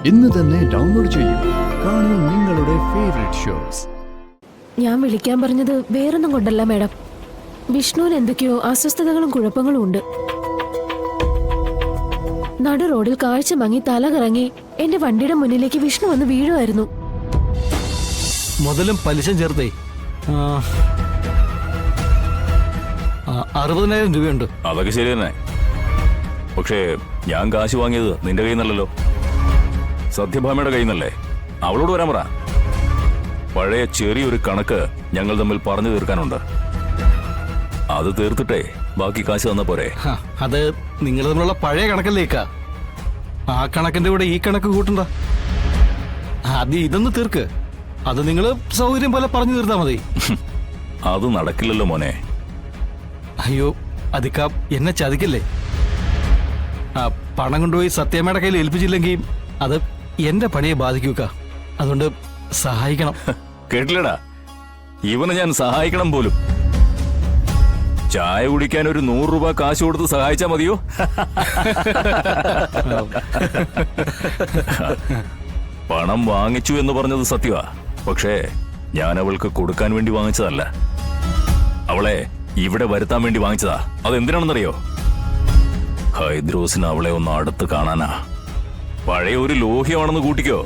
ഇന്ന് തന്നെ ഡൗൺലോഡ് ചെയ്യൂ. കാണൂ നിങ്ങളുടെ ഫേവറേറ്റ് ഷോസ്. ഞാൻ വിളിക്കാൻ പറഞ്ഞത് വേറൊന്നും കൊണ്ടല്ല മാഡം. വിഷ്ണുവിന് എന്തൊക്കെയോ അസ്വസ്ഥതകളും കുഴപ്പങ്ങളും ഉണ്ട്. നടു റോഡിൽ കാഴ്ച മങ്ങി തല കറങ്ങി എന്റെ വണ്ടിയുടെ മുന്നിലേക്ക് വിഷ്ണു വന്ന് വീഴുമായിരുന്നു. മുതലും പലിശ ചേർത്തേ 60,000 രൂപയുണ്ട്. അതൊക്കെ ശരി തന്നെ. പക്ഷേ ഞാൻ കാശ് വാങ്ങിയത് നിന്റെ കയ്യിൽ നിന്നല്ലോ, സത്യഭാമയുടെ കയ്യിൽ നിന്നല്ലേ. അവളോട് വരാൻ പറ. പഴയ ചെറിയൊരു കണക്ക് ഞങ്ങൾ തമ്മിൽ പറഞ്ഞു തീർക്കാനുണ്ട്. അത് തീർത്തിട്ടേ ബാക്കി കാശ് തന്നാ പോരെ? അത് നിങ്ങൾ തമ്മിലുള്ള പഴയ കണക്കല്ലേക്കാ. ആ കണക്കിന്റെ കൂടെ ഈ കണക്ക് കൂട്ടണ്ട. ആദ്യം ഇതൊന്ന് തീർക്ക്. അത് നിങ്ങൾ സൗകര്യം പോലെ പറഞ്ഞു തീർത്താ മതി. അത് നടക്കില്ലല്ലോ മോനെ. അയ്യോ അതിക്കാ, എന്നെ ചതിക്കല്ലേ. പണം കൊണ്ടുപോയി സത്യമയുടെ കയ്യിൽ ഏൽപ്പിച്ചില്ലെങ്കിൽ അത് എന്റെ പണിയെ ബാധിക്കൂക്ക. അതുകൊണ്ട് സഹായിക്കണം. കേട്ടില്ലടാ, ഇവനെ ഞാൻ സഹായിക്കണം പോലും. ചായ കുടിക്കാൻ ഒരു 100 രൂപ കാശ് കൊടുത്ത് സഹായിച്ചാ മതിയോ? പണം വാങ്ങിച്ചു എന്ന് പറഞ്ഞത് സത്യമാ. പക്ഷേ ഞാൻ അവൾക്ക് കൊടുക്കാൻ വേണ്ടി വാങ്ങിച്ചതല്ല, അവളെ ഇവിടെ വരുത്താൻ വേണ്ടി വാങ്ങിച്ചതാ. അതെന്തിനാണെന്നറിയോ? ഹൈദ്രോസിന് അവളെ ഒന്ന് അടുത്ത് കാണാനാ. പഴയ ഒരു ലോഹ്യമാണെന്ന് കൂട്ടിക്കോ.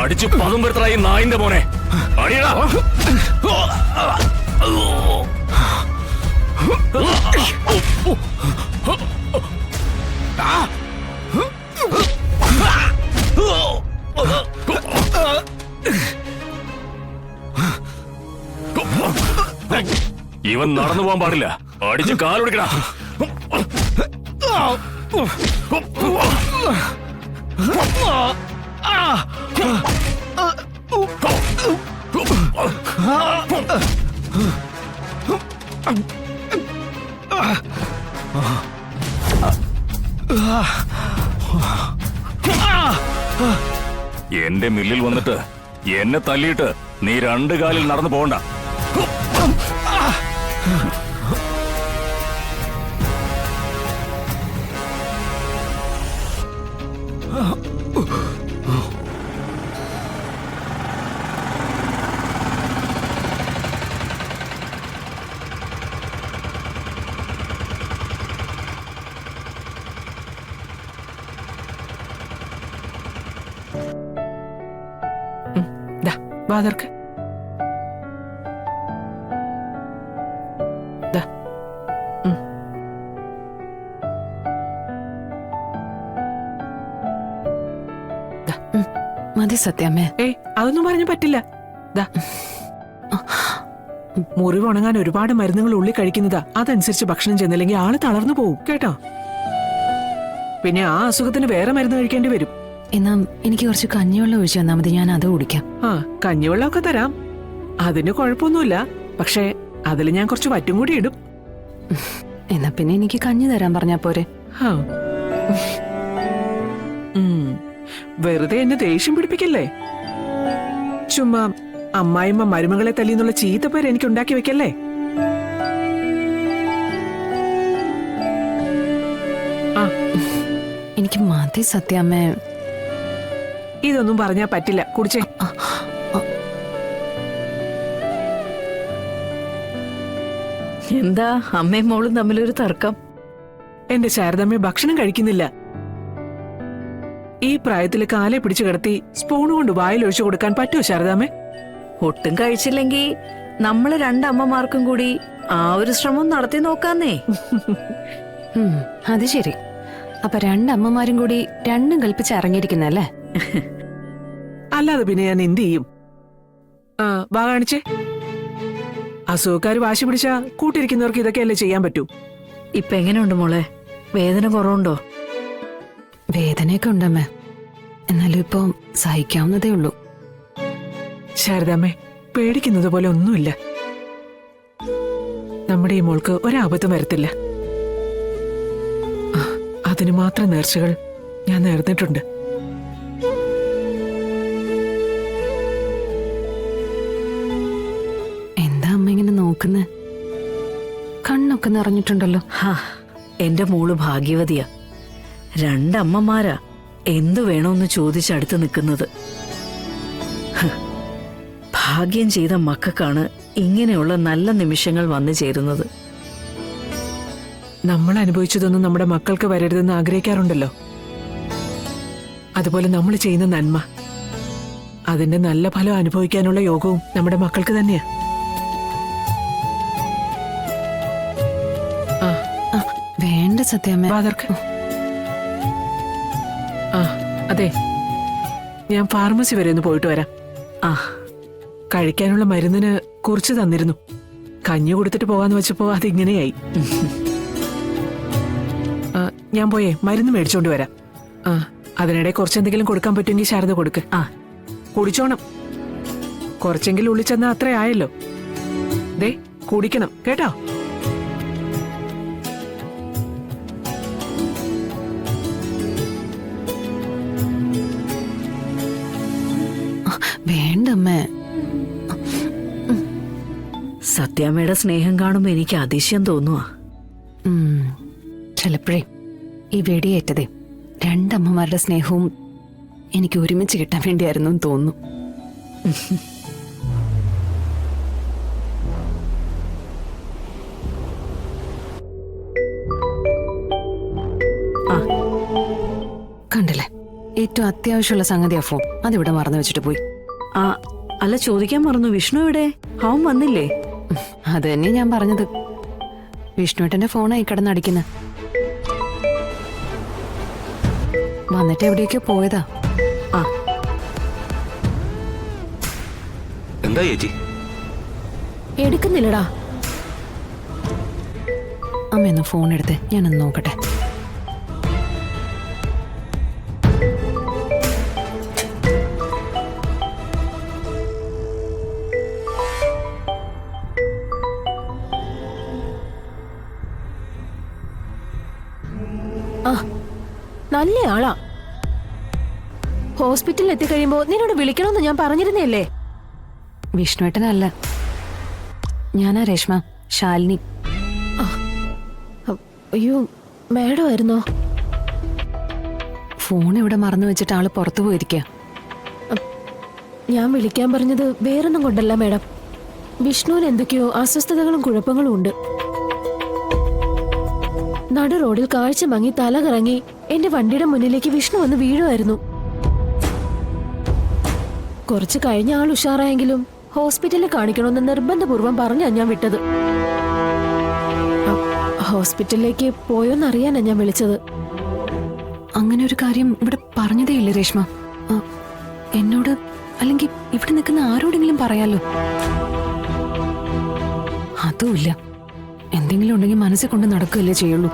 അടിച്ചു പദം പെടുത്തറായി നായിന്റെ മോനെ. അടിയടാ. ഇവൻ നടന്നു പോകാൻ പാടില്ല. അടിച്ച് കാലൊടിക്കടാ. എന്റെ മില്ലിൽ വന്നിട്ട് എന്നെ തല്ലിയിട്ട് നീ 2 കാലിൽ നടന്നു പോകണ്ട. വാതർക്ക് മതി സത്യാമ്മേ. അതൊന്നും പറഞ്ഞു പറ്റില്ല. മുറിവ് ഉണങ്ങാൻ ഒരുപാട് മരുന്നുകൾ ഉള്ളി കഴിക്കുന്നതാ. അതനുസരിച്ച് ഭക്ഷണം ചെന്നില്ലെങ്കിൽ ആള് തളർന്നു പോവും കേട്ടോ. പിന്നെ ആ അസുഖത്തിന് വേറെ മരുന്ന് കഴിക്കേണ്ടി വരും. എന്നാ എനിക്ക് കുറച്ച് കഞ്ഞിവെള്ളം ഒഴിച്ചു തന്നാ മതി, ഞാൻ അത് കുടിക്കാം. കഞ്ഞിവെള്ളമൊക്കെ തരാം, അതിന് കുഴപ്പമൊന്നുമില്ല. പക്ഷേ അതിൽ ഞാൻ കുറച്ച് വറ്റും കൂടി ഇടും. എന്നാ പിന്നെ എനിക്ക് കഞ്ഞി തരാൻ പറഞ്ഞാ പോരെ? വെറുതെ എന്നെ ദേഷ്യം പിടിപ്പിക്കല്ലേ. ചുമ്മാ അമ്മായിമ്മ മരുമകളെ തല്ലിന്നുള്ള ചീത്തപ്പേര് എനിക്ക് ഉണ്ടാക്കി വെക്കല്ലേ. എനിക്ക് മതി സത്യാമ്മേ. ഇതൊന്നും പറഞ്ഞാ പറ്റില്ല. കുടിച്ചേ. എന്താ അമ്മയും മോളും തമ്മിലൊരു തർക്കം? എന്റെ ശാരദമ്മ ഭക്ഷണം കഴിക്കുന്നില്ല. ഈ പ്രായത്തില് കാലെ പിടിച്ചു കിടത്തി സ്പൂൺ കൊണ്ട് വായിലൊഴിച്ചു കൊടുക്കാൻ പറ്റുമോ ശാരദാമ്മേ? ഒട്ടും കഴിച്ചില്ലെങ്കി നമ്മള് 2 അമ്മമാർക്കും കൂടി ആ ഒരു ശ്രമം നടത്തി നോക്കാന്നേ. അത് ശരി. അപ്പൊ 2 അമ്മമാരും കൂടി 2ഉം കൽപ്പിച്ച് ഇറങ്ങിയിരിക്കുന്നല്ലേ? അല്ലാതെ പിന്നെ ഞാൻ എന്ത് ചെയ്യും? വാ കാണിച്ചേ. അസുഖക്കാര് വാശി പിടിച്ചാ കൂട്ടിരിക്കുന്നവർക്ക് ഇതൊക്കെയല്ലേ ചെയ്യാൻ പറ്റൂ. ഇപ്പൊ എങ്ങനെയുണ്ട് മോളെ? വേദന കുറവുണ്ടോ? വേദനയൊക്കെ ഉണ്ടമ്മേ, എന്നാലും ഇപ്പൊ സഹിക്കാവുന്നതേ ഉള്ളൂ. ശാരദാമ്മേ, പേടിക്കുന്നത് പോലെ ഒന്നുമില്ല. നമ്മുടെ ഈ മോൾക്ക് ഒരാപത്തും വരത്തില്ല. അതിനു മാത്രം നേർച്ചകൾ ഞാൻ നേർന്നിട്ടുണ്ട്. അമ്മ ഇങ്ങനെ നോക്കുന്നേ? കണ്ണൊക്കെ നിറഞ്ഞിട്ടുണ്ടല്ലോ. ഹാ, എന്റെ മോള് ഭാഗ്യവതിയാ. രണ്ടമ്മമാരാ എന്തു വേണോന്ന് ചോദിച്ചടുത്ത് നിൽക്കുന്നത്. ഹ്, ഭാഗ്യം ചെയ്ത മക്കൾക്കാണ് ഇങ്ങനെയുള്ള നല്ല നിമിഷങ്ങൾ വന്നു ചേരുന്നത്. നമ്മൾ അനുഭവിച്ചതൊന്നും നമ്മുടെ മക്കൾക്ക് വരരുതെന്ന് ആഗ്രഹിക്കാറുണ്ടല്ലോ. അതുപോലെ നമ്മൾ ചെയ്യുന്ന നന്മ, അതിന്റെ നല്ല ഫലം അനുഭവിക്കാനുള്ള യോഗവും നമ്മുടെ മക്കൾക്ക് തന്നെയാ. വേണ്ട സത്യാമ്മ. വാതർക്ക്. ആ അതെ, ഞാൻ ഫാർമസി വരെ ഒന്ന് പോയിട്ട് വരാം. ആ, കഴിക്കാനുള്ള മരുന്നിന് കുറിച്ച് തന്നിരുന്നു. കഞ്ഞി കൊടുത്തിട്ട് പോകാന്ന് വെച്ചപ്പോ അതിങ്ങനെയായി. ഞാൻ പോയേ മരുന്ന് മേടിച്ചോണ്ട് വരാം. ആ, അതിനിടെ കുറച്ചെന്തെങ്കിലും കൊടുക്കാൻ പറ്റുമെങ്കിൽ ശാരദ കൊടുക്ക്. ആ, കുടിച്ചോണം. കുറച്ചെങ്കിലും ഉള്ളിൽ ചെന്നാ അത്ര ആയല്ലോ. ദേ കുടിക്കണം കേട്ടോ. വേണ്ടമ്മേ. സത്യാമ്മയുടെ സ്നേഹം കാണുമ്പോ എനിക്ക് അതിശയം തോന്നുവാ. ചിലപ്പോഴേ ഈ വെടിയേറ്റതേ രണ്ടമ്മമാരുടെ സ്നേഹവും എനിക്ക് ഒരുമിച്ച് കിട്ടാൻ വേണ്ടിയായിരുന്നു എന്ന് തോന്നുന്നു. കണ്ടില്ലേ, ഏറ്റവും അത്യാവശ്യമുള്ള സംഗതിയാ ഫോൺ. അതിവിടെ മറന്നു വെച്ചിട്ട് പോയി. ആ, അല്ല ചോദിക്കാൻ മറന്നു, വിഷ്ണു എവിടെ? അവൻ വന്നില്ലേ? അത് തന്നെ ഞാൻ പറഞ്ഞത്. വിഷ്ണുവേട്ടന്റെ ഫോണായി കിടന്നടിക്കുന്ന. വന്നിട്ട് എവിടേക്കോ പോയതാ. ആ, എന്താ ചേച്ചി? എടുക്കുന്നില്ലടാ. അമ്മയൊന്ന് ഫോൺ എടുത്ത് ഞാനൊന്ന് നോക്കട്ടെ. ആ, നല്ല ആളാ. ഹോസ്പിറ്റലിൽ എത്തിക്കഴിയുമ്പോ നിന്നോട് വിളിക്കണമെന്ന് ഞാൻ പറഞ്ഞിരുന്നല്ലേ? വിഷ്ണുവേട്ടനല്ല, ഞാനാ രേഷ്മ, ശാലിനി. അയ്യോ, മാഡം ആയിരുന്നോ? ഫോൺ ഇവിടെ മറന്നു വെച്ചിട്ട് ആള് പുറത്തു പോയിരിക്കുക. ഞാൻ വിളിക്കാൻ പറഞ്ഞത് വേറൊന്നും കൊണ്ടല്ല മാഡം. വിഷ്ണുവിന് എന്തൊക്കെയോ അസ്വസ്ഥതകളും കുഴപ്പങ്ങളും ഉണ്ട്. നടു റോഡിൽ കാഴ്ച മങ്ങി തല കറങ്ങി എന്റെ വണ്ടിയുടെ മുന്നിലേക്ക് വിഷ്ണു വന്ന് വീഴുമായിരുന്നു. കുറച്ച് കഴിഞ്ഞ ആൾ ഉഷാറായെങ്കിലും ഹോസ്പിറ്റലിൽ കാണിക്കണമെന്ന് നിർബന്ധപൂർവ്വം പറഞ്ഞാ ഞാൻ വിട്ടത്. ഹോസ്പിറ്റലിലേക്ക് പോയോന്നറിയാനാ ഞാൻ വിളിച്ചത്. അങ്ങനെ ഒരു കാര്യം ഇവിടെ പറഞ്ഞതേ ഇല്ല രേഷ്മ. എന്നോട് അല്ലെങ്കിൽ ഇവിടെ നിൽക്കുന്ന ആരോടെങ്കിലും പറയാലോ. അതുമില്ല. എന്തെങ്കിലും ഉണ്ടെങ്കിൽ മനസ്സിൽ കൊണ്ട് നടക്കുകയല്ലേ ചെയ്യുള്ളൂ.